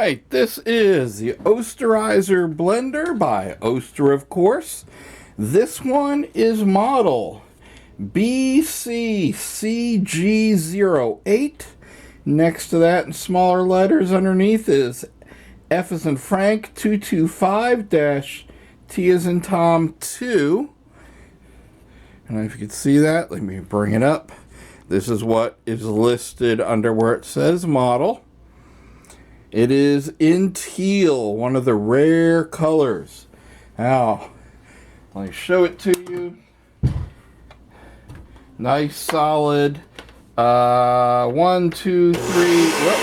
Alright, this is the Osterizer Blender by Oster, of course. This one is model BCCG08. Next to that in smaller letters underneath is F as in Frank 225-T as in Tom 2. I don't know if you can see that. Let me bring it up. This is what is listed under where it says model. It is in teal, one of the rare colors. Now, let me show it to you. Nice, solid. 1, 2, 3. Whoop.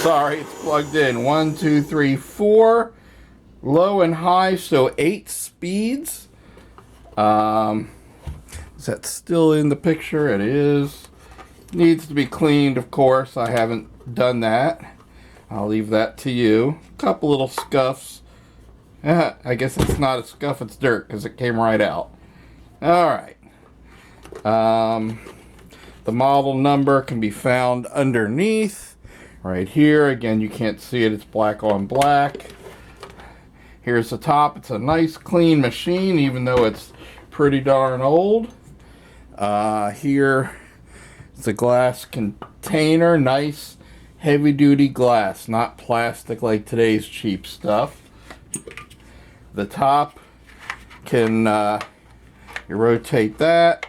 Sorry, it's plugged in. 1, 2, 3, 4. Low and high, so 8 speeds. Is that still in the picture? It is. Needs to be cleaned, of course. I haven't done that. I'll leave that to you. A couple little scuffs. I guess it's not a scuff, it's dirt, because it came right out. Alright. The model number can be found underneath. Right here. Again, you can't see it. It's black on black. Here's the top. It's a nice, clean machine, even though it's pretty darn old. Here is a glass container. Nice, heavy-duty glass, not plastic like today's cheap stuff. The top can, you rotate that,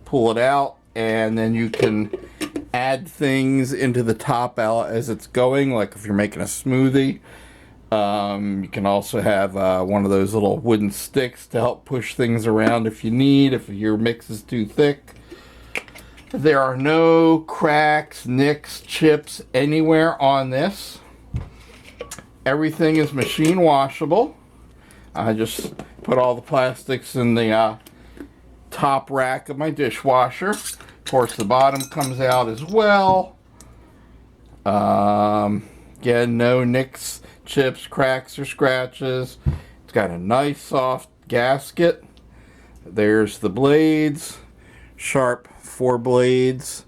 pull it out, and then you can add things into the top as it's going, like if you're making a smoothie. You can also have one of those little wooden sticks to help push things around if you need, if your mix is too thick. There are no cracks, nicks, chips anywhere on this. Everything is machine washable. I just put all the plastics in the top rack of my dishwasher. Of course, the bottom comes out as well. Again, no nicks, chips, cracks, or scratches. It's got a nice soft gasket. There's the blades. Sharp 4 blades.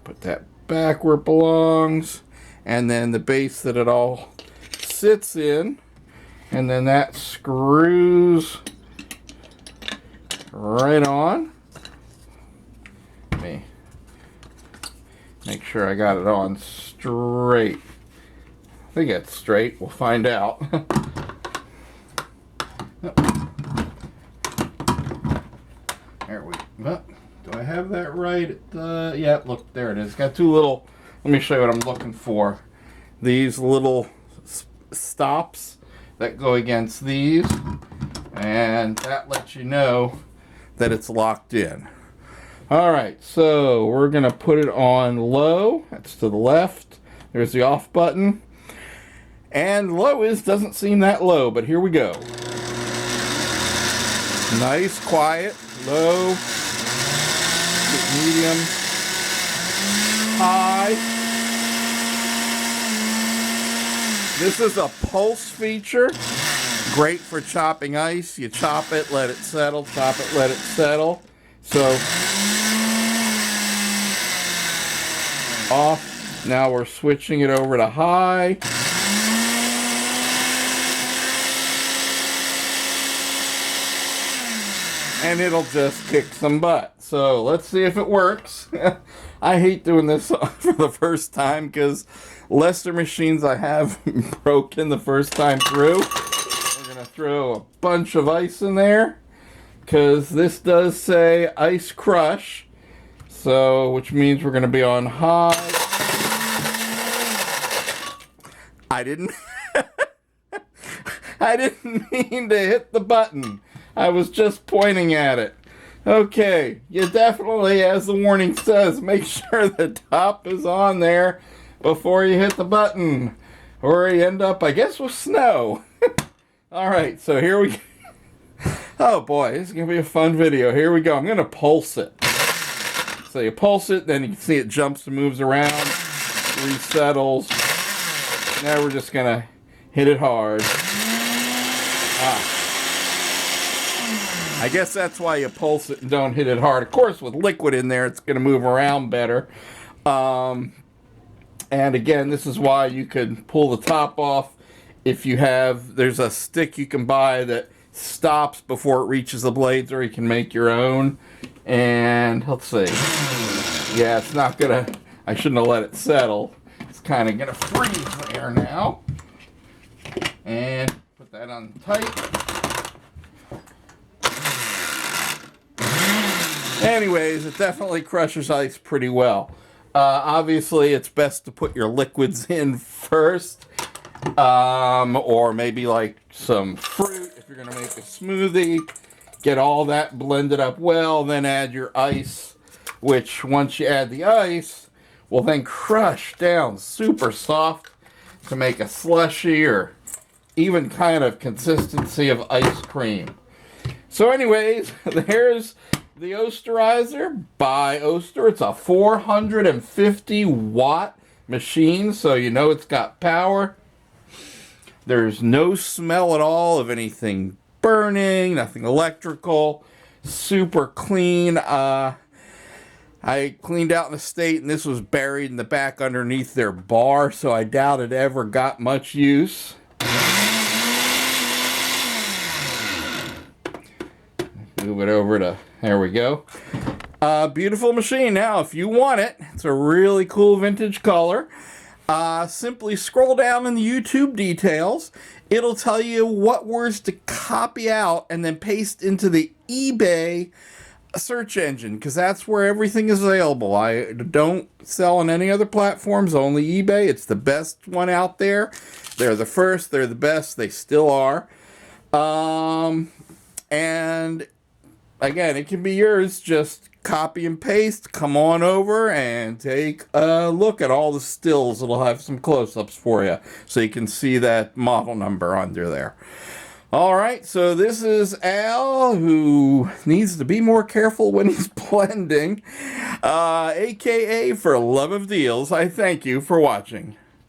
Put that back where it belongs. And then the base that it all sits in. And then that screws right on. Let me make sure I got it on straight. I think it's straight. We'll find out. There we go. Do I have that right? Yeah, look, there it is. Got two little, let me show you what I'm looking for. These little stops that go against these, and that lets you know that it's locked in. Alright, so we're going to put it on low. That's to the left. There's the off button. And low doesn't seem that low, but here we go. Nice, quiet, low, medium, high. This is a pulse feature. Great for chopping ice. You chop it, let it settle, chop it, let it settle. So, off. Now we're switching it over to high. And it'll just kick some butt. So let's see if it works. I hate doing this for the first time because lesser machines I have broken the first time through. We're going to throw a bunch of ice in there because this does say ice crush. So, which means we're going to be on high. I didn't mean to hit the button. I was just pointing at it. Okay, you definitely, as the warning says, make sure the top is on there before you hit the button. Or you end up, I guess, with snow. Alright, so here we go. Oh boy, this is going to be a fun video. Here we go. I'm going to pulse it. So you pulse it, then you can see it jumps and moves around, resettles. Now we're just going to hit it hard. I guess that's why you pulse it and don't hit it hard. Of course, with liquid in there, it's going to move around better. And again, this is why you can pull the top off. If you have, there's a stick you can buy that stops before it reaches the blades, or you can make your own. And let's see. Yeah, it's not gonna, I shouldn't have let it settle. It's kind of gonna freeze there now. And put that on tight. Anyways, it definitely crushes ice pretty well. Obviously, it's best to put your liquids in first. Or maybe like some fruit if you're going to make a smoothie. Get all that blended up well, then add your ice, which once you add the ice, will then crush down super soft to make a slushy or even kind of consistency of ice cream. So anyways, there's the Osterizer by Oster. It's a 450 watt machine, so you know it's got power. There's no smell at all of anything burning, nothing electrical, super clean. I cleaned out in the state, and this was buried in the back underneath their bar, so I doubt it ever got much use. Move it over to, there we go. Beautiful machine. Now, if you want it, it's a really cool vintage color. Simply scroll down in the YouTube details. It'll tell you what words to copy out and then paste into the eBay search engine, because that's where everything is available. I don't sell on any other platforms, only eBay. It's the best one out there. They're the first, they're the best, they still are. And again, it can be yours. Just copy and paste, come on over and take a look at all the stills. It'll have some close-ups for you so you can see that model number under there. Alright, so this is Al, who needs to be more careful when he's blending, aka 4LuvOfDeals. I thank you for watching.